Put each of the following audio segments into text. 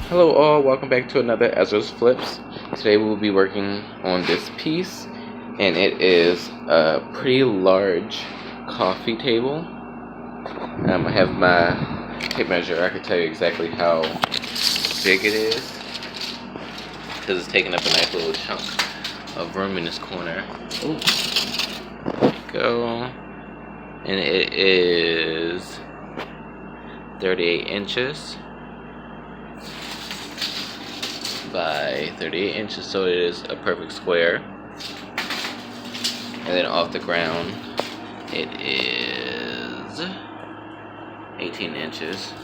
Hello all, welcome back to another Ezra's Flips. Today we will be working on this piece, and it is a pretty large coffee table. I have my tape measure. I can tell you exactly how big it is, because it's taking up a nice little chunk of room in this corner. Ooh. Go. And it is 38 inches. By 38 inches, so it is a perfect square. And then off the ground it is 18 inches.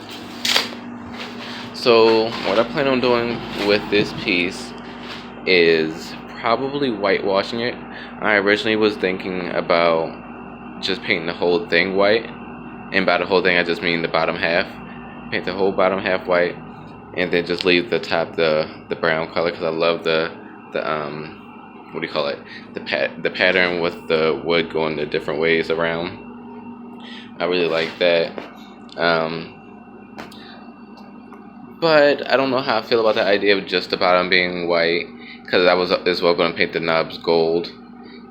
So what I plan on doing with this piece is probably whitewashing it. I originally was thinking about just painting the whole thing white, and by the whole thing I just mean the bottom half. Paint the whole bottom half white, and then just leave the top the brown color, because I love the what do you call it, the pattern with the wood going the different ways around. I really like that. But I don't know how I feel about the idea of just the bottom being white, because I was as well going to paint the knobs gold.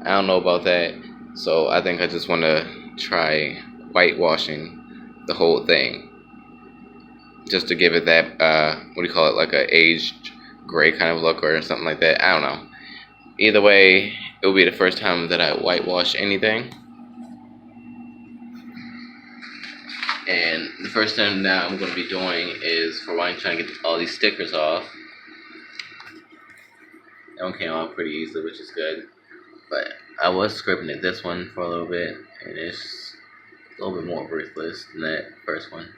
I don't know about that, so I think I just want to try whitewashing the whole thing, just to give it that, what do you call it, like a aged gray kind of look or something like that. I don't know. Either way, it will be the first time that I whitewash anything. And the first thing that I'm going to be doing is, for one, trying to get all these stickers off. That one came off pretty easily, which is good. But I was scraping at this one for a little bit, and it's a little bit more ruthless than that first one.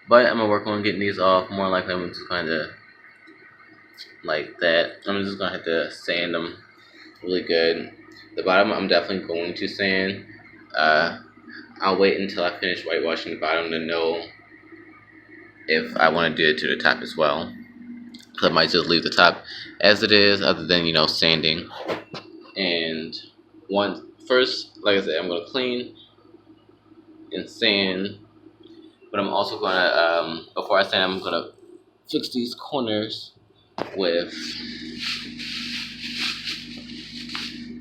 But I'm going to work on getting these off. More likely I'm just going to, like that, I'm just going to have to sand them really good. The bottom I'm definitely going to sand. I'll wait until I finish whitewashing the bottom to know if I want to do it to the top as well. So I might just leave the top as it is, other than, sanding. And first, like I said, I'm going to clean and sand. But I'm also going to, before I sand, I'm going to fix these corners with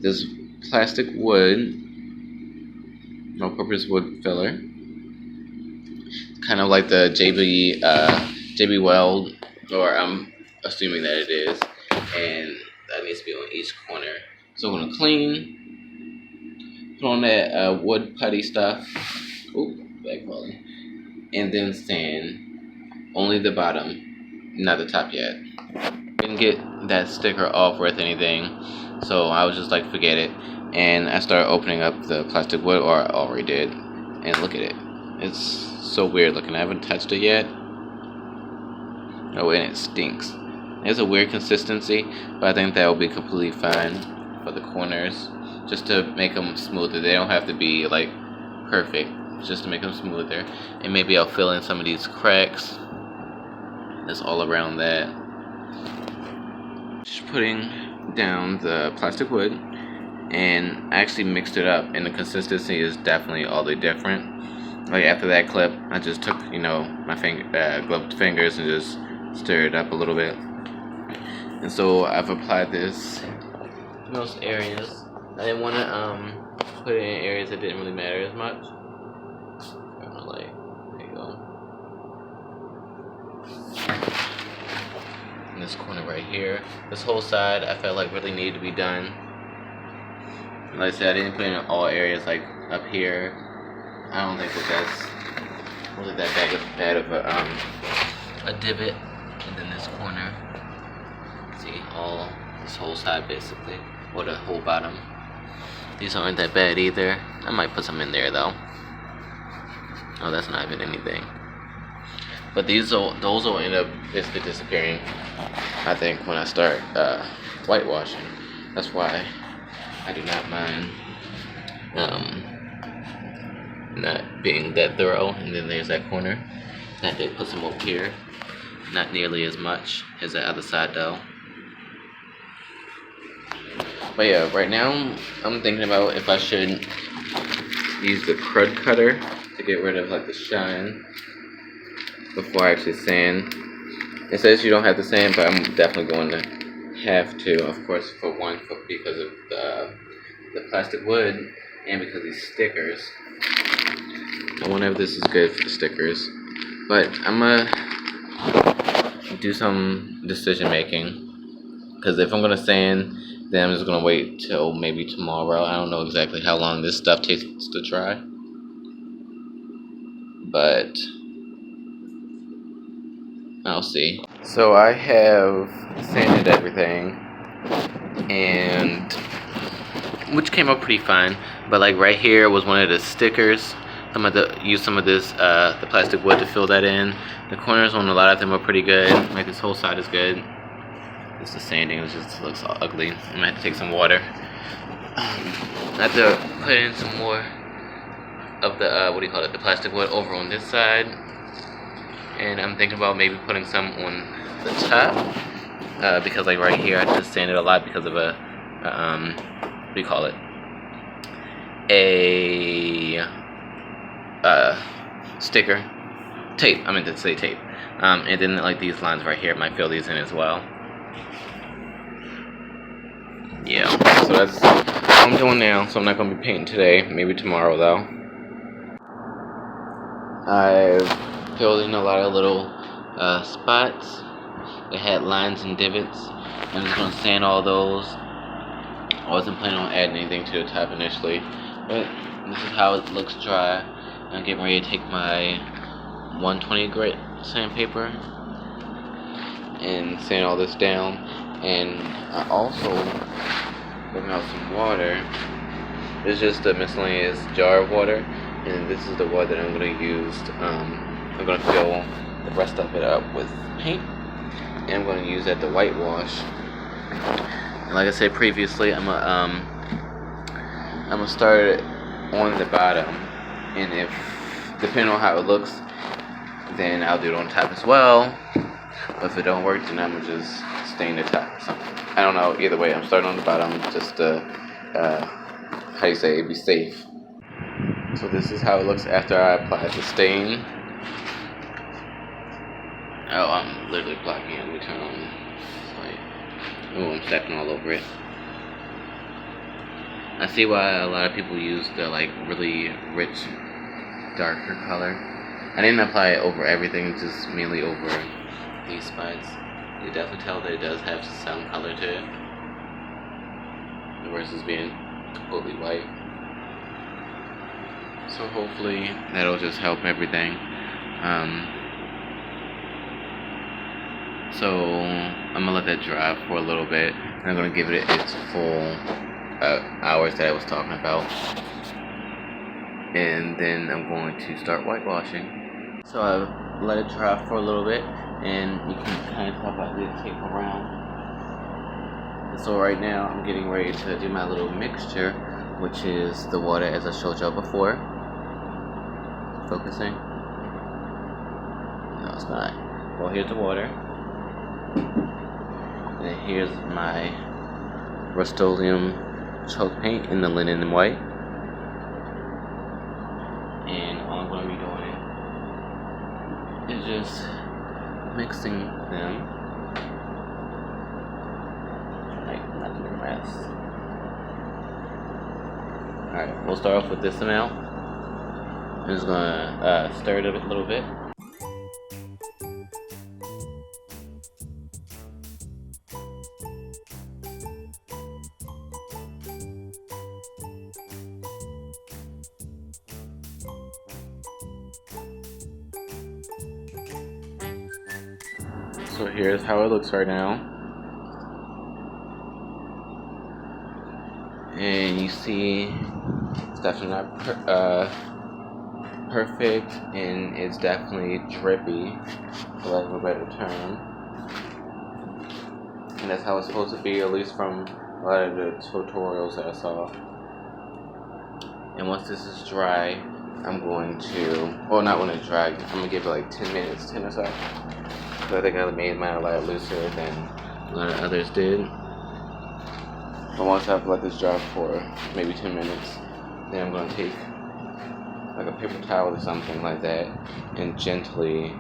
this plastic wood, no-purpose wood filler, kind of like the JB Weld, or I'm assuming that it is, and that needs to be on each corner. So I'm gonna clean, put on that wood putty stuff, back falling, and then sand only the bottom, not the top yet. Didn't get that sticker off with anything, so I was just like, forget it. And I started opening up the plastic wood, or I already did, and look at it. It's so weird looking. I haven't touched it yet. Oh, and it stinks. It's a weird consistency, but I think that will be completely fine for the corners, just to make them smoother. They don't have to be like perfect, just to make them smoother. And maybe I'll fill in some of these cracks that's all around that. Just putting down the plastic wood, and I actually mixed it up, and the consistency is definitely all the different. Like after that clip, I just took, my gloved fingers and just stirred it up a little bit. And so I've applied this to most areas. I didn't want to put it in areas that didn't really matter as much. There you go. In this corner right here, this whole side I felt like really needed to be done. Like I said, I didn't put it in all areas, like up here. I don't think that's really that bad of a divot. And then this corner, see, this whole side basically, or the whole bottom. These aren't that bad either. I might put some in there though. Oh, that's not even anything. But those will end up basically disappearing, I think, when I start whitewashing. That's why I do not mind not being that thorough. And then there's that corner. I did put some over here. Not nearly as much as the other side though. But yeah, right now I'm thinking about if I should use the crud cutter to get rid of like the shine before I actually sand. It says you don't have to sand, but I'm definitely going to have to, of course, because of the plastic wood and because of these stickers. I wonder if this is good for the stickers, but I'm gonna do some decision making, because if I'm gonna sand, then I'm just gonna wait till maybe tomorrow. I don't know exactly how long this stuff takes to dry, but I'll see. So I have sanded everything, and which came out pretty fine. But like right here was one of the stickers. I'm going to use some of this the plastic wood to fill that in. The corners on a lot of them are pretty good. Like this whole side is good. It's the sanding, it just looks all ugly. I'm gonna have to take some water. I have to put in some more of the the plastic wood over on this side. And I'm thinking about maybe putting some on the top, because like right here I just sanded a lot because of a sticker tape. I meant to say tape. And then like these lines right here might fill these in as well. Yeah, so that's what I'm doing now. So I'm not gonna be painting today. Maybe tomorrow though. I've filled in a lot of little spots that had lines and divots. I'm just gonna sand all those. I wasn't planning on adding anything to the top initially, but this is how it looks dry. I'm getting ready to take my 120 grit sandpaper and sand all this down. And I also bring out some water. It's just a miscellaneous jar of water, and this is the water that I'm going to use. I'm going to fill the rest of it up with paint, and I'm going to use that to whitewash. And like I said previously, I'm gonna start it on the bottom, and if depending on how it looks, then I'll do it on top as well. But if it don't work, then I'm gonna just stain the top or something. I don't know. Either way, I'm starting on the bottom just to how you say, be safe. So this is how it looks after I apply the stain. Oh, I'm literally blocking it. Let me turn on this light. Oh, I'm stepping all over it. I see why a lot of people use the like really rich, darker color. I didn't apply it over everything, just mainly over these spots. You can definitely tell that it does have some color to it, versus being completely white. So hopefully that'll just help everything. So I'm gonna let that dry for a little bit, and I'm gonna give it its full hours that I was talking about, and then I'm going to start whitewashing. So I've let it dry for a little bit, and you can kind of tell by the tape around. So right now I'm getting ready to do my little mixture, which is the water as I showed y'all before. Focusing? No, it's not. Well, here's the water. And here's my Rust-Oleum chalk paint in the linen and white. And all I'm going to be doing is just mixing them. Like, not doing the rest. Alright, we'll start off with this amount. I'm just going to stir it a little bit. So here's how it looks right now, and you see it's definitely not perfect, and it's definitely drippy, for lack of a better term, and that's how it's supposed to be, at least from a lot of the tutorials that I saw. And once this is dry, I'm going to, well, not when it's dry, I'm going to give it like 10 minutes, 10 or so. So I think I made mine a lot looser than a lot of others did. But once I've let this dry for maybe 10 minutes, then I'm going to take like a paper towel or something like that and gently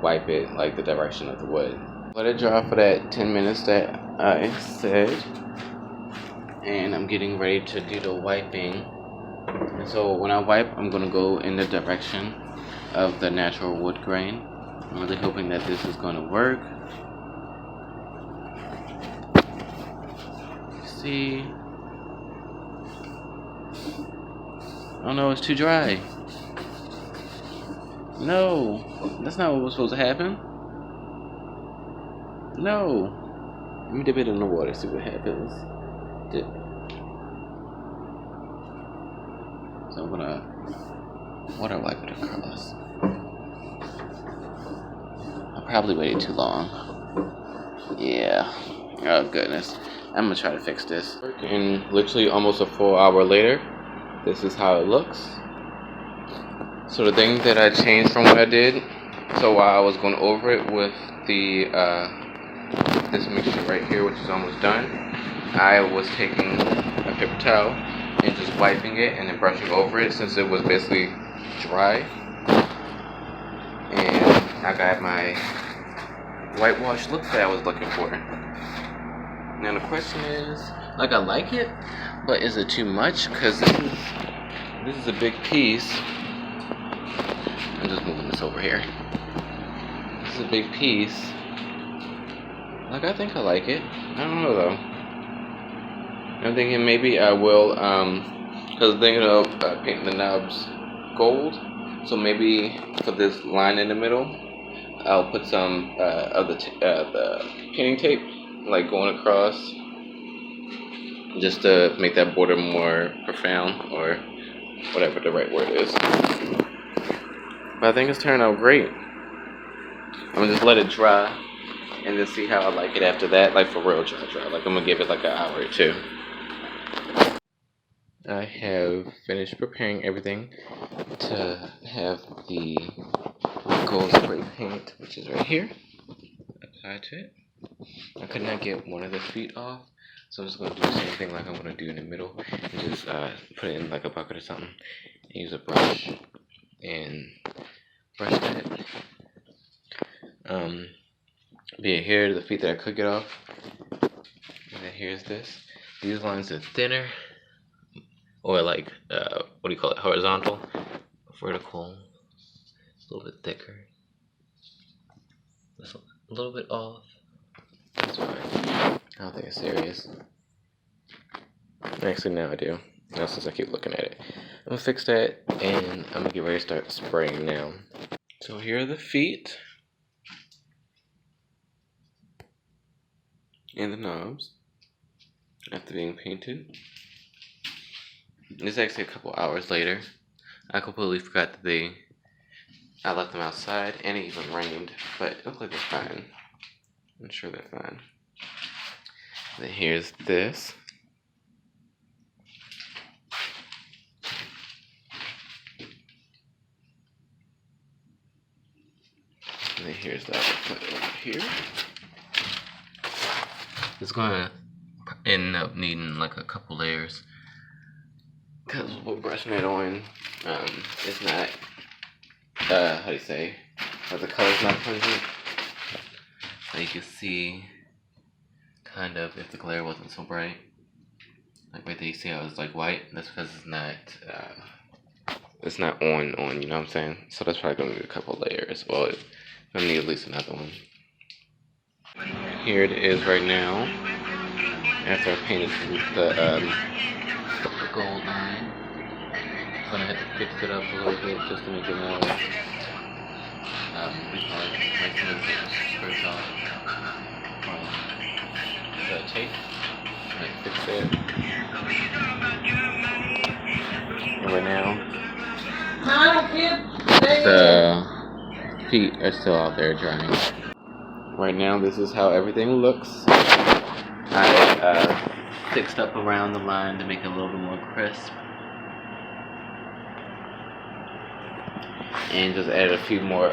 wipe it like the direction of the wood. Let it dry for that 10 minutes that I said, and I'm getting ready to do the wiping. And so when I wipe, I'm gonna go in the direction of the natural wood grain. I'm really hoping that this is gonna work. See? Oh no, it's too dry. No, that's not what was supposed to happen. No. Let me dip it in the water, see what happens. Dip. So I'm gonna water wipe it across. I probably waited too long. Yeah. Oh goodness. I'm gonna try to fix this. And literally almost a full hour later, this is how it looks. So the thing that I changed from what I did, so while I was going over it with the this mixture right here, which is almost done, I was taking a paper towel and just wiping it and then brushing over it since it was basically dry. And I got my whitewash look that I was looking for. Now the question is, like, I like it, but is it too much? Because this is a big piece. I'm just moving this over here. This is a big piece. Like, I think I like it. I don't know though. I'm thinking maybe I will, because I'm thinking of painting the knobs gold. So maybe for this line in the middle, I'll put some of the painting tape, like going across, just to make that border more profound, or whatever the right word is. But I think it's turned out great. I'm gonna just let it dry and then see how I like it after that, like for real dry. Like I'm gonna give it like an hour or two. I have finished preparing everything to have the gold spray paint, which is right here, applied to it. I could not get one of the feet off, so I'm just going to do the same thing like I'm going to do in the middle, and just put it in like a bucket or something, and use a brush and brush that. Yeah, here are the feet that I could get off, and then here's this. These lines are thinner, or like what do you call it? Horizontal, vertical, a little bit thicker. That's a little bit off. That's fine. I don't think it's serious. Actually, now I do. Now since I keep looking at it, I'm gonna fix that, and I'm gonna get ready to start spraying now. So here are the feet and the knobs after being painted. This is actually a couple hours later. I completely forgot that I left them outside, and it even rained, but it looks like they're fine. I'm sure they're fine. Then here's this. And then here's the other foot over here. It's gonna end up needing like a couple layers, because we're brushing it on. It's not, how do you say, the color's not pungent. So you can see, kind of, if the glare wasn't so bright. Like right there, you see how it's like white? That's because it's not on, you know what I'm saying? So that's probably gonna need a couple layers. Well, it's gonna need at least another one. Here it is right now, after I painted the gold line. I'm gonna have to fix it up a little bit just to make it more, we call it, like some of the spray off the tape. Like fix it. And right now, the feet are still out there drying. Right now, this is how everything looks. I fixed up around the line to make it a little bit more crisp, and just added a few more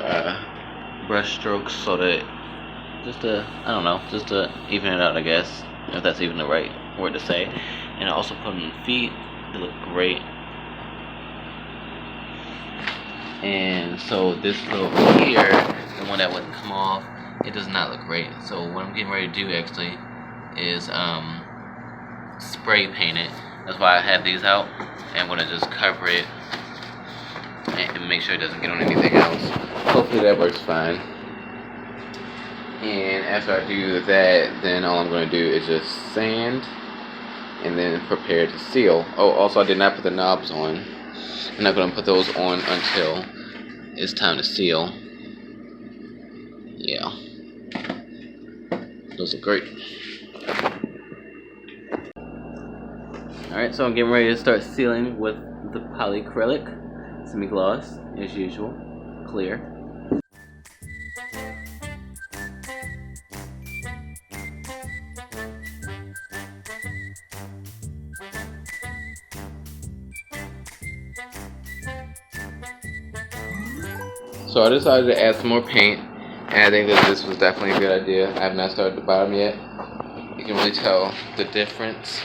brush strokes so that just to even it out, I guess, if that's even the right word to say. And I also put in the feet. They look great. And so this little here, the one that wouldn't come off, it does not look great. So what I'm getting ready to do actually is spray paint it. That's why I have these out, and I'm gonna just cover it and make sure it doesn't get on anything else. Hopefully that works fine. And after I do that, then all I'm gonna do is just sand and then prepare to seal. Oh, also I did not put the knobs on. I'm not gonna put those on until it's time to seal. Yeah, those look great. Alright, so I'm getting ready to start sealing with the polyacrylic semi-gloss, as usual, clear. So I decided to add some more paint, and I think that this was definitely a good idea. I have not started the bottom yet. You can really tell the difference.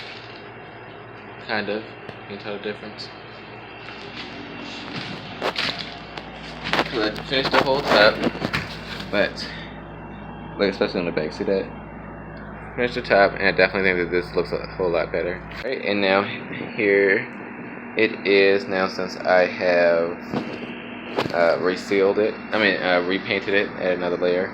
Kind of. You can tell the difference. I finished the whole top, but like especially on the back, see that? Finished the top, and I definitely think that this looks a whole lot better. Alright, and now here it is now since I have resealed it. Repainted it, add another layer.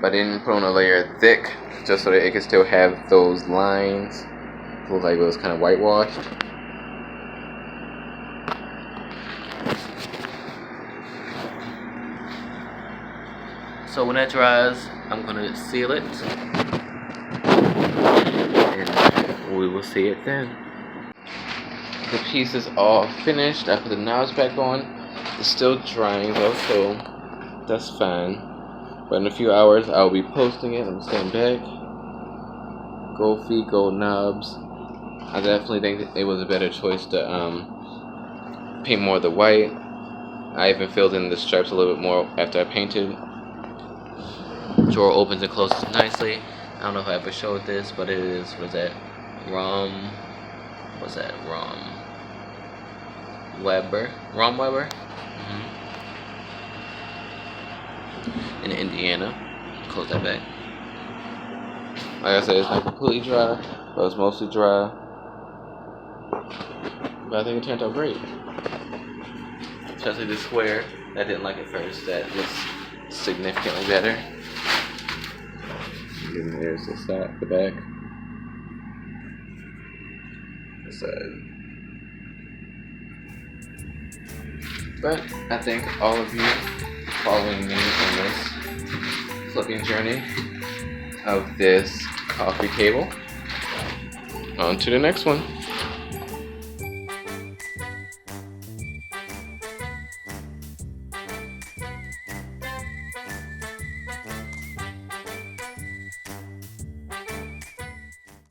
But I didn't put on a layer thick, just so that it could still have those lines. It looks like it was kind of whitewashed. So when that dries, I'm gonna seal it, and we will see it then. The piece is all finished. I put the knobs back on. It's still drying though, so that's fine. But in a few hours, I'll be posting it. I'm standing back. Gold feet, gold knobs. I definitely think it was a better choice to paint more of the white. I even filled in the stripes a little bit more after I painted. Drawer opens and closes nicely. I don't know if I ever showed this, but it is, what is that? Rom Weber? In Indiana. Close that back. Like I said, it's not completely dry, but it's mostly dry. But I think it turned out great. Especially the square. I didn't like it first. That looks significantly better. And there's the side, the back, the side. But I thank all of you following me on this flipping journey of this coffee table. On to the next one.